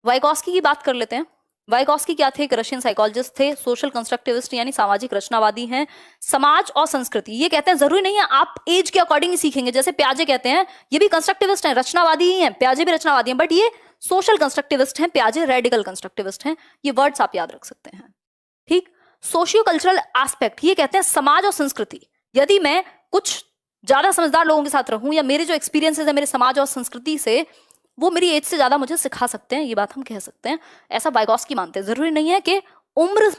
Vygotsky की बात कर लेते हैं। वाइगॉस्की क्या थे? एक रशियन साइकोलॉजिस्ट थे, सोशल कंस्ट्रक्टिविस्ट यानी सामाजिक रचनावादी हैं। समाज और संस्कृति, ये कहते हैं जरूरी नहीं है आप एज के अकॉर्डिंग ही सीखेंगे, जैसे प्याजे कहते हैं, ये भी कंस्ट्रक्टिविस्ट हैं, रचनावादी ही हैं, प्याजे भी रचनावादी हैं, बट ये सोशल कंस्ट्रक्टिविस्ट हैं, प्याजे रेडिकल कंस्ट्रक्टिविस्ट हैं। ये वर्ड्स आप याद रख सकते हैं, ठीक। सोशियो कल्चरल एस्पेक्ट, ये कहते हैं समाज और संस्कृति। यदि मैं कुछ ज्यादा समझदार लोगों के साथ रहूं या मेरे जो एक्सपीरियंसेस है मेरे समाज और संस्कृति से, वो मेरी एज से ज्यादा मुझे सिखा सकते हैं, ये बात हम कह सकते हैं। ऐसा वाइगॉस्की मानते हैं। जरूरी नहीं है कि उम्र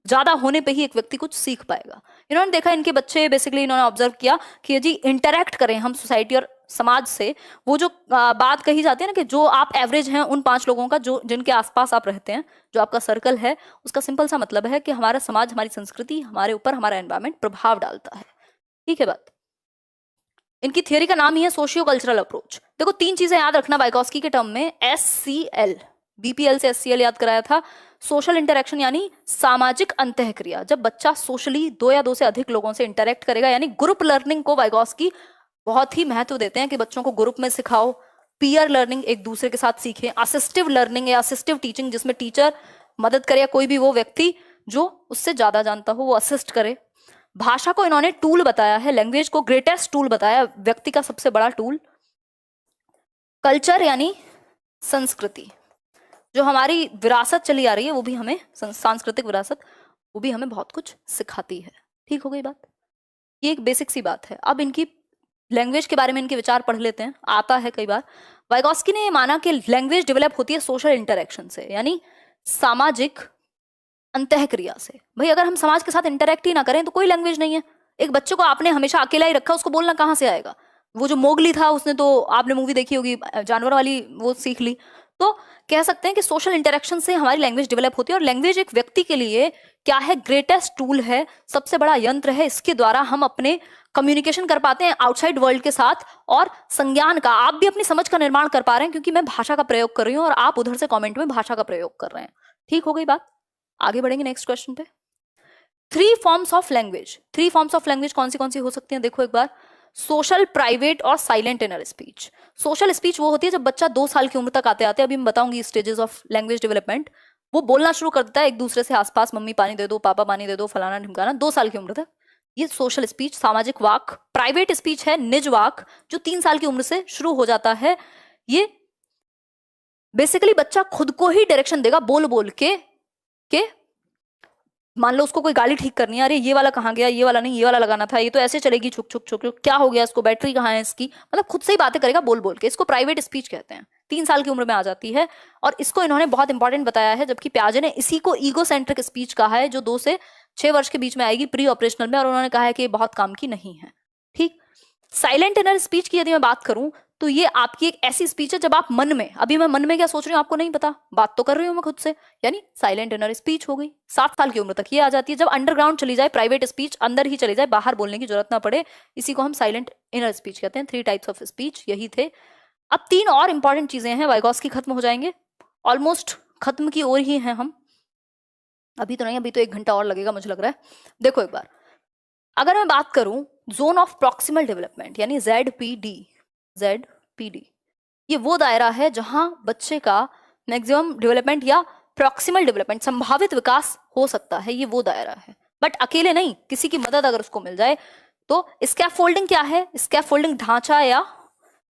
ज्यादा होने पे ही एक व्यक्ति कुछ सीख पाएगा। इन्होंने देखा इनके बच्चे, बेसिकली इन्होंने ऑब्जर्व किया कि यदि इंटरेक्ट करें हम सोसाइटी और समाज से, वो जो बात कही जाती है ना कि जो आप एवरेज हैं उन 5 लोगों का जो जिनके आसपास आप रहते हैं, जो आपका सर्कल है, उसका सिंपल सा मतलब है कि हमारा समाज, हमारी संस्कृति, हमारे ऊपर हमारा एनवायरमेंट प्रभाव डालता है। ठीक है बात। इनकी थियरी का नाम ही है सोशियो कल्चरल अप्रोच। देखो 3 चीजें याद रखना वाइगॉस्की के टर्म में, SCL, BPL से SCL याद कराया था। सोशल इंटरेक्शन यानी सामाजिक अंतःक्रिया, जब बच्चा सोशली 2 या 2 से अधिक लोगों से इंटरेक्ट करेगा, यानी ग्रुप लर्निंग को वाइगॉस्की बहुत ही महत्व देते हैं कि बच्चों को ग्रुप में सिखाओ, पीयर लर्निंग, एक दूसरे के साथ सीखें, असिस्टिव लर्निंग या असिस्टिव टीचिंग जिसमें टीचर मदद करे या कोई भी वो व्यक्ति जो उससे ज्यादा जानता हो वो असिस्ट करे। भाषा को इन्होंने टूल बताया है, लैंग्वेज को ग्रेटेस्ट टूल बताया, व्यक्ति का सबसे बड़ा टूल। कल्चर यानी संस्कृति, जो हमारी विरासत चली आ रही है वो भी हमें, सांस्कृतिक विरासत, वो भी हमें बहुत कुछ सिखाती है। ठीक हो गई बात? ये एक बेसिक सी बात है। अब इनकी लैंग्वेज के बारे में इनके विचार पढ़ लेते हैं, आता है कई बार। वाइगॉस्की ने ये माना कि लैंग्वेज डेवलप होती है सोशल इंटरेक्शन से, यानी सामाजिक अंतःक्रिया से। भाई अगर हम समाज के साथ इंटरेक्ट ही ना करें तो कोई लैंग्वेज नहीं है। एक बच्चे को आपने हमेशा अकेला ही रखा, उसको बोलना कहाँ से आएगा? वो जो मोगली था, उसने तो, आपने मूवी देखी होगी जानवर वाली, वो सीख ली। तो कह सकते हैं कि सोशल इंटरेक्शन से हमारी लैंग्वेज डेवलप होती है। और लैंग्वेज एक व्यक्ति के लिए क्या है? ग्रेटेस्ट टूल है, सबसे बड़ा यंत्र है। इसके द्वारा हम अपने कम्युनिकेशन कर पाते हैं आउटसाइड वर्ल्ड के साथ, और संज्ञान का, आप भी अपनी समझ का निर्माण कर पा रहे हैं क्योंकि मैं भाषा का प्रयोग कर रही हूँ और आप उधर से कमेंट में भाषा का प्रयोग कर रहे हैं। ठीक हो गई बात? आगे बढ़ेंगे नेक्स्ट क्वेश्चन पे। 3 forms of language. 3 forms of language कौन सी हो सकती हैं? देखो एक बार, सोशल, प्राइवेट और silent inner speech. Social speech वो होती है जब बच्चा 2 साल की उम्र तक आते आते, अभी मैं बताऊंगी स्टेजेस ऑफ लैंग्वेज डेवलपमेंट, वो बोलना शुरू कर देता है एक दूसरे से आसपास, मम्मी पानी दे दो, पापा पानी दे दो, फलाना ढिमकाना, 2 साल की उम्र तक। ये सोशल स्पीच, सामाजिक वाक। प्राइवेट स्पीच है निज वाक, जो 3 साल की उम्र से शुरू हो जाता है। ये बेसिकली बच्चा खुद को ही डायरेक्शन देगा बोल बोल के मान लो उसको कोई गाड़ी ठीक करनी है, अरे ये वाला कहाँ गया, ये वाला नहीं, ये वाला लगाना था, ये तो ऐसे चलेगी, छुक छुक छुक छुक, क्या हो गया इसको, बैटरी कहाँ है इसकी, मतलब खुद से ही बातें करेगा बोल बोल के। इसको प्राइवेट स्पीच कहते हैं। 3 साल की उम्र में आ जाती है। और इसको इन्होंने बहुत इंपॉर्टेंट बताया है, जबकि प्याजे ने इसी को ईगो सेंट्रिक स्पीच कहा है, जो 2 से 6 वर्ष के बीच में आएगी प्री ऑपरेशनल में, और उन्होंने कहा है कि ये बहुत काम की नहीं है। ठीक। साइलेंट इनर स्पीच की यदि मैं बात करूं तो ये आपकी एक ऐसी स्पीच है जब आप मन में, अभी मैं मन में क्या सोच रही हूँ आपको नहीं पता, बात तो कर रही हूँ मैं खुद से, यानी साइलेंट इनर स्पीच हो गई। 7 साल की उम्र तक ये आ जाती है। जब अंडरग्राउंड चली जाए प्राइवेट स्पीच, अंदर ही चली जाए, बाहर बोलने की जरूरत ना पड़े, इसी को हम साइलेंट इनर स्पीच कहते हैं। 3 टाइप्स ऑफ स्पीच यही थे। अब 3 और इंपॉर्टेंट चीजें हैं, वाइगॉस्की खत्म हो जाएंगे, ऑलमोस्ट खत्म की ओर ही हैं हम, अभी तो नहीं, अभी तो 1 घंटा और लगेगा मुझे लग रहा है। देखो एक बार, अगर मैं बात करूं जोन ऑफ प्रॉक्सिमल डेवलपमेंट यानी ZPD, ये वो दायरा है जहां बच्चे का मैक्सिमम डेवलपमेंट या प्रॉक्सिमल डेवलपमेंट, संभावित विकास हो सकता है, ये वो दायरा है। बट अकेले नहीं, किसी की मदद अगर उसको मिल जाए तो। स्कैफोल्डिंग क्या है? स्कैफोल्डिंग ढांचा या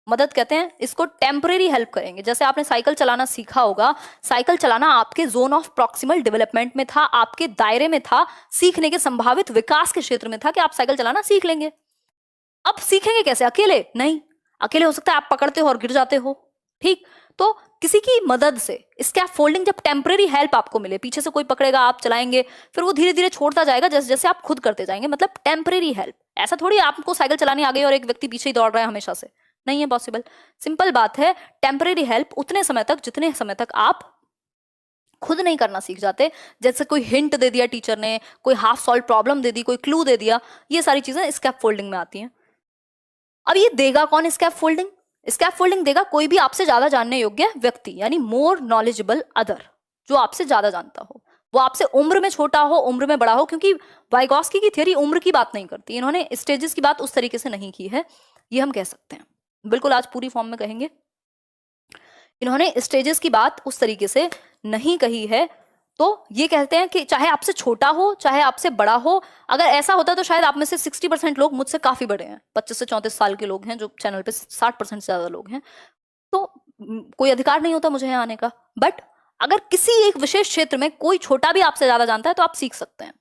मदद कहते हैं, इसको टेम्परेरी हेल्प करेंगे। जैसे आपने साइकिल चलाना सीखा होगा, साइकिल चलाना आपके जोन ऑफ प्रॉक्सिमल डेवलपमेंट में था, आपके दायरे में था, सीखने के संभावित विकास के क्षेत्र में था कि आप साइकिल चलाना सीख लेंगे। अब सीखेंगे कैसे? अकेले नहीं, अकेले हो सकता है आप पकड़ते हो और गिर जाते हो। ठीक, तो किसी की मदद से, स्कैफोल्डिंग, जब टेम्परेरी हेल्प आपको मिले, पीछे से कोई पकड़ेगा, आप चलाएंगे, फिर वो धीरे धीरे छोड़ता जाएगा जैसे जैसे आप खुद करते जाएंगे, मतलब टेम्परेरी हेल्प। ऐसा थोड़ी आपको साइकिल चलानी आ गई और एक व्यक्ति पीछे ही दौड़ रहा है हमेशा से, नहीं है पॉसिबल। सिंपल बात है, टेम्परेरी हेल्प उतने समय तक जितने समय तक आप खुद नहीं करना सीख जाते। जैसे कोई हिंट दे दिया टीचर ने, कोई हाफ सॉल्व प्रॉब्लम दे दी, कोई क्लू दे दिया, ये सारी चीजें स्कैफोल्डिंग में आती हैं। अब ये देगा कौन स्कैफोल्डिंग? स्कैफोल्डिंग देगा कोई भी आपसे ज्यादा जानने योग्य व्यक्ति, यानी मोर नॉलेजेबल अदर, जो आपसे ज्यादा जानता हो, वो आपसे उम्र में छोटा हो, उम्र में बड़ा हो, क्योंकि वाइगॉस्की की थ्योरी उम्र की बात नहीं करती, इन्होंने स्टेजेस की बात उस तरीके से नहीं की है, ये हम कह सकते हैं। बिल्कुल आज पूरी फॉर्म में कहेंगे। इन्होंने स्टेजेस की बात उस तरीके से नहीं कही है। तो ये कहते हैं कि चाहे आपसे छोटा हो चाहे आपसे बड़ा हो, अगर ऐसा होता तो शायद आप में से 60% लोग मुझसे काफी बड़े हैं, 25 से 34 साल के लोग हैं जो चैनल पे 60% से ज्यादा लोग हैं, तो कोई अधिकार नहीं होता मुझे यहाँ आने का। बट अगर किसी एक विशेष क्षेत्र में कोई छोटा भी आपसे ज्यादा जानता है तो आप सीख सकते हैं,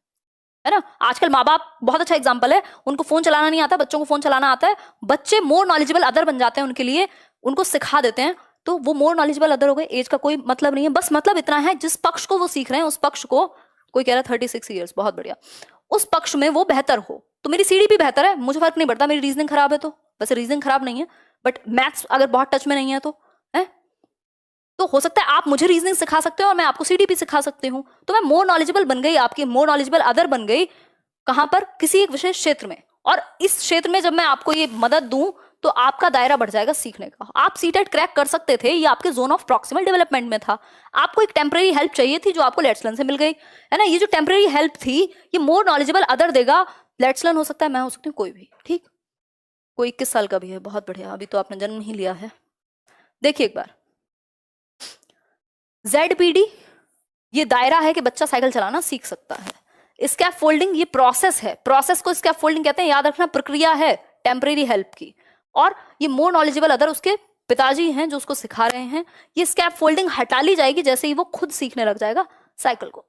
है ना। आजकल माँ बाप बहुत अच्छा एग्जाम्पल है, उनको फोन चलाना नहीं आता, बच्चों को फोन चलाना आता है, बच्चे मोर नॉलेजेबल अदर बन जाते हैं उनके लिए, उनको सिखा देते हैं, तो वो मोर नॉलेजेबल अदर हो गए। एज का कोई मतलब नहीं है, बस मतलब इतना है जिस पक्ष को वो सीख रहे हैं उस पक्ष को, कोई कह रहा है 36 ईयर्स, बहुत बढ़िया, उस पक्ष में वो बेहतर हो। तो मेरी सीडी भी बेहतर है, मुझे फर्क नहीं पड़ता मेरी रीजनिंग खराब है तो, वैसे रीजनिंग खराब नहीं है बट मैथ्स अगर बहुत टच में नहीं है तो, है तो हो सकता है आप मुझे रीजनिंग सिखा सकते हो और मैं आपको सीडीपी सिखा सकती हूँ, तो मैं मोर नॉलेजेबल बन गई, आपकी मोर नॉलेजेबल अदर बन गई। कहां पर? किसी एक विशेष क्षेत्र में। और इस क्षेत्र में जब मैं आपको ये मदद दूं तो आपका दायरा बढ़ जाएगा सीखने का। आप सीटेट क्रैक कर सकते थे, ये आपके जोन ऑफ प्रॉक्सिमल डेवलपमेंट में था। आपको एक टेम्परेरी हेल्प चाहिए थी जो आपको लेट्स लर्न से मिल गई, है ना। ये जो टेम्परेरी हेल्प थी ये मोर नॉलेजेबल अदर देगा। लेट्स लर्न हो सकता है मैं हो सकती हूँ कोई भी, ठीक, कोई 21 साल का भी है, बहुत बढ़िया, अभी तो आपने जन्म ही लिया है। देखिए एक बार ZPD ये दायरा है कि बच्चा साइकिल चलाना सीख सकता है। स्कैफोल्डिंग ये प्रोसेस है, प्रोसेस को स्कैफोल्डिंग कहते हैं, याद रखना, प्रक्रिया है टेम्परेरी हेल्प की। और ये मोर नॉलेजेबल अदर उसके पिताजी हैं जो उसको सिखा रहे हैं। ये स्कैफोल्डिंग हटा ली जाएगी जैसे ही वो खुद सीखने लग जाएगा साइकिल को।